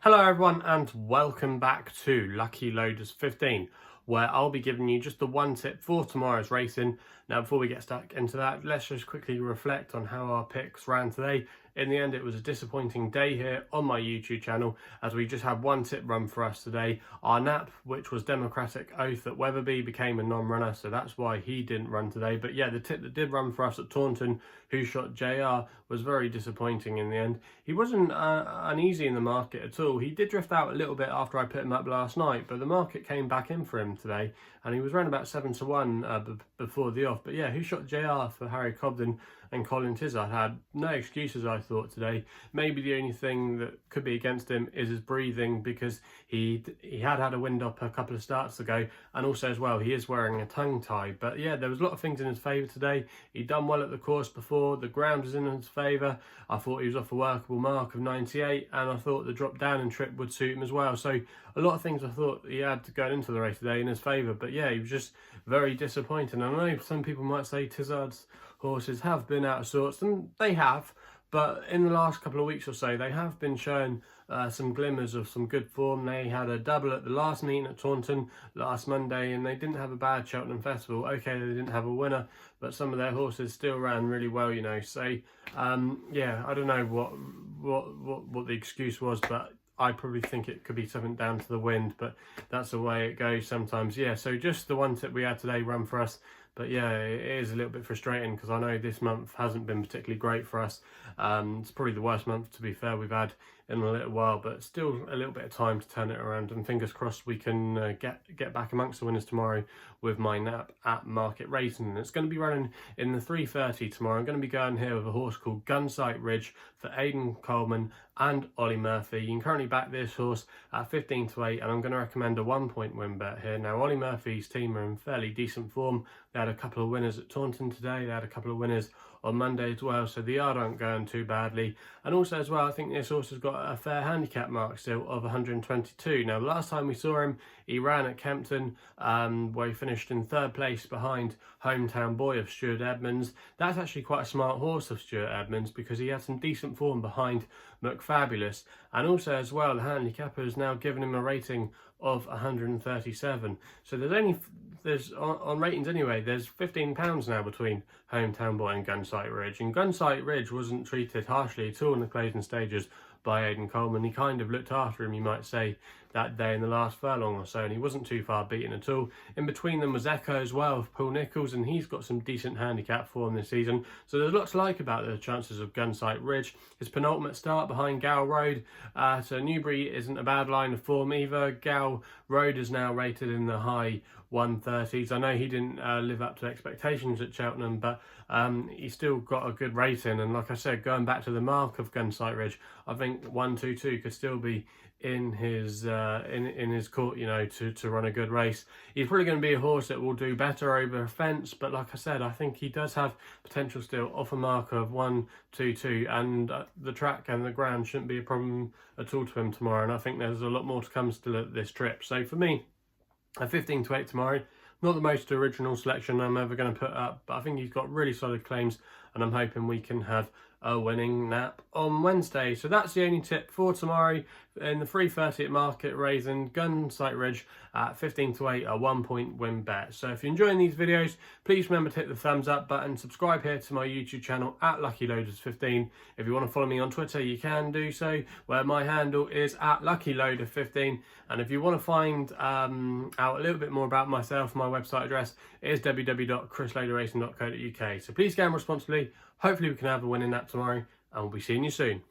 Hello everyone and welcome back to Lucky Loaders 15, where I'll be giving you just the one tip for tomorrow's racing. Now before we get stuck into that, let's just quickly reflect on how our picks ran today. In the end, it was a disappointing day here on my YouTube channel as we just had one tip run for us today. Our nap, which was Democratic Oath at Wetherby, became a non-runner, so that's why he didn't run today. But yeah, the tip that did run for us at Taunton, Who Shot JR, was very disappointing in the end. He wasn't uneasy in the market at all. He did drift out a little bit after I put him up last night, but the market came back in for him today, and he was around about 7-1 before the off. But yeah, Who Shot JR for Harry Cobden and Colin Tizard had no excuses, I thought, today. Maybe the only thing that could be against him is his breathing, because he had a wind up a couple of starts ago, and also as well he is wearing a tongue tie. But yeah, there was a lot of things in his favour today. He'd done well at the course before, the ground was in his favour. I thought he was off a workable mark of 98, and I thought the drop down and trip would suit him as well. So a lot of things I thought he had to go into the race today in his favour. But yeah, he was just very disappointing. I know some people might say Tizard's horses have been out of sorts, and they have, but in the last couple of weeks or so they have been showing some glimmers of some good form. They had a double at the last meeting at Taunton last Monday, and they didn't have a bad Cheltenham Festival. Okay, they didn't have a winner, but some of their horses still ran really well, you know. So yeah, I don't know what the excuse was, but I probably think it could be something down to the wind, but that's the way it goes sometimes. Yeah, so just the one tip we had today run for us. But yeah, it is a little bit frustrating because I know this month hasn't been particularly great for us. It's probably the worst month, to be fair, we've had in a little while, but still a little bit of time to turn it around, and fingers crossed we can get back amongst the winners tomorrow with my nap at Market Rasen. It's going to be running in the 3:30 tomorrow. I'm going to be going here with a horse called Gunsight Ridge for Aidan Coleman and Ollie Murphy. You can currently back this horse at 15-8, and I'm going to recommend a 1-point win bet here. Now, Ollie Murphy's team are in fairly decent form. They had a couple of winners at Taunton today. They had a couple of winners on Monday as well, so the yard aren't going too badly. And also as well, I think this horse has got a fair handicap mark still of 122. Now, the last time we saw him, he ran at Kempton, where he finished in 3rd place behind Hometown Boy of Stuart Edmonds. That's actually quite a smart horse of Stuart Edmonds, because he had some decent form behind McFabulous. And also as well, the handicapper has now given him a rating of 137. So there's on ratings anyway, there's £15 now between Hometown Boy and Gunsight Ridge. And Gunsight Ridge wasn't treated harshly at all in the closing stages by Aidan Coleman. He kind of looked after him, you might say, that day in the last furlong or so, and he wasn't too far beaten at all. In between them was Echo as well, of Paul Nicholls, and he's got some decent handicap form this season. So there's lots to like about the chances of Gunsight Ridge. His penultimate start behind Gow Road, so Newbury isn't a bad line of form either. Gow Road is now rated in the high 130s. I know he didn't live up to expectations at Cheltenham, but he's still got a good rating. And like I said, going back to the mark of Gunsight Ridge, I think 122 could still be in his court, you know, to run a good race. He's probably going to be a horse that will do better over a fence, but like I said, I think he does have potential still off a mark of 122, and the track and the ground shouldn't be a problem at all to him tomorrow. And I think there's a lot more to come still at this trip. So for me, a 15-8 tomorrow. Not the most original selection I'm ever going to put up, but I think he's got really solid claims, and I'm hoping we can have a winning nap on Wednesday. So that's the only tip for tomorrow in the 3:30 at Market Rasen. Gunsight Ridge at 15-8, a 1-point win bet. So if you're enjoying these videos, please remember to hit the thumbs up button, subscribe here to my YouTube channel at Lucky Loaders 15. If you want to follow me on Twitter, you can do so, where my handle is at Lucky Loader 15. And if you want to find out a little bit more about myself, my website address is www.chrisloaderracing.co.uk. So please gamble responsibly. Hopefully we can have a winning nap tomorrow, and we'll be seeing you soon.